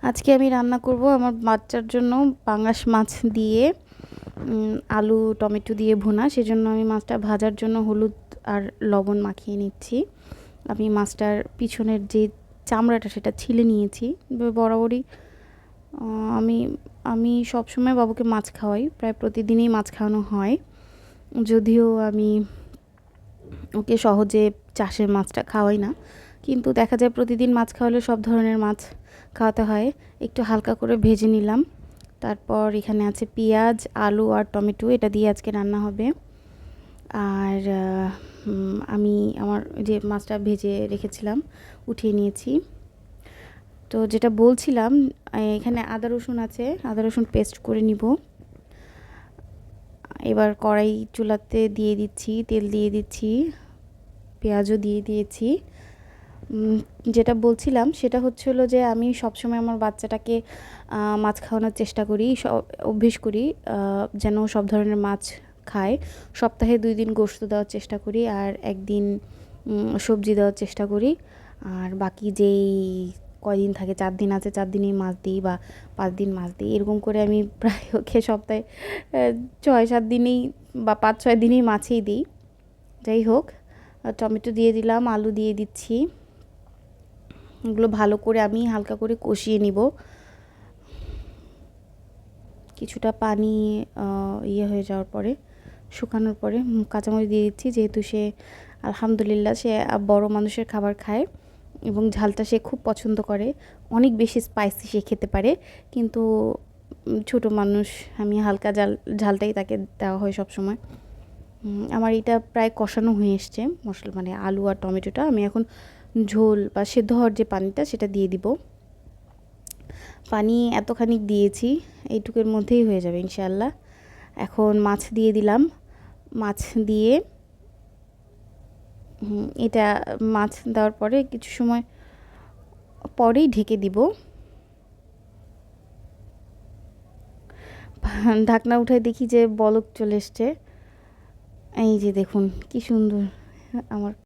আজকে আমি রান্না করব আমার বাচ্চার জন্য পাঙ্গাস মাছ দিয়ে আলু টমেটো দিয়ে ভুনা। সেজন্য আমি মাছটা ভাজার জন্য হলুদ আর লবণ মাখিয়ে নিচ্ছি। আমি মাছটার পিছনের যে চামড়াটা সেটা ছিলে নিয়েছি। বরাবরই আমি আমি সবসময় বাবুকে মাছ খাওয়াই, প্রায় প্রতিদিনই মাছ খাওয়ানো হয়। যদিও আমি ওকে সহজে চাষের মাছটা খাওয়াই না, কিন্তু দেখা যায় প্রতিদিন মাছ খাওয়ালে সব ধরনের মাছ খাওয়াতে হয়। একটু হালকা করে ভেজে নিলাম। তারপর এখানে আছে পেঁয়াজ, আলু আর টমেটো, এটা দিয়ে আজকে রান্না হবে। আর আমি আমার যে মাছটা ভেজে রেখেছিলাম উঠিয়ে নিয়েছি। তো যেটা বলছিলাম, এখানে আদা রসুন আছে, আদা রসুন পেস্ট করে নিব। এবার কড়াই চুলাতে দিয়ে দিচ্ছি, তেল দিয়ে দিচ্ছি, পেঁয়াজও দিয়ে দিয়েছি। যেটা বলছিলাম সেটা হচ্ছে হলো যে আমি সবসময় আমার বাচ্চাটাকে মাছ খাওয়ানোর চেষ্টা করি, অভ্যেস করি যেন সব ধরনের মাছ খায়। সপ্তাহে 2 দিন গোশত দেওয়ার চেষ্টা করি আর 1 দিন সবজি দেওয়ার চেষ্টা করি। আর বাকি যেই কয়দিন থাকে, 4 দিন আছে 4 দিনই মাছ দিই বা 5 দিন মাছ দিই। এরকম করে আমি প্রায় ওকে সপ্তাহে 6-7 দিনেই বা 5-6 দিনেই মাছই দিই। যাই হোক, টমেটো দিয়ে দিলাম, আলু দিয়ে দিচ্ছি। এগুলো ভালো করে আমি হালকা করে কষিয়ে নিব। কিছুটা পানি হয়ে যাওয়ার পরে, শুকানোর পরে কাঁচামরিচ দিয়ে দিচ্ছি। যেহেতু সে আলহামদুলিল্লাহ সে বড় মানুষের খাবার খায় এবং ঝালটা সে খুব পছন্দ করে। অনেক বেশি স্পাইসি সে খেতে পারে, কিন্তু ছোট মানুষ, আমি হালকা ঝালটাই তাকে দেওয়া হয় সবসময়। আমার এটা প্রায় কষানো হয়ে এসছে মশলা, মানে আলু আর টমেটোটা। আমি এখন ঝোল বা সেদ্ধ হওয়ার যে পানিটা সেটা দিয়ে দিব। পানি এতখানি দিয়েছি, এইটুকুর মধ্যেই হয়ে যাবে ইনশাআল্লাহ। এখন মাছ দিয়ে দিলাম। মাছ দিয়ে এটা মাছ দেওয়ার পরে কিছু সময় পরেই ঢেকে দিব। ঢাকনা উঠায় দেখি যে বলক চলে এসছে। এই যে দেখুন কি সুন্দর আমার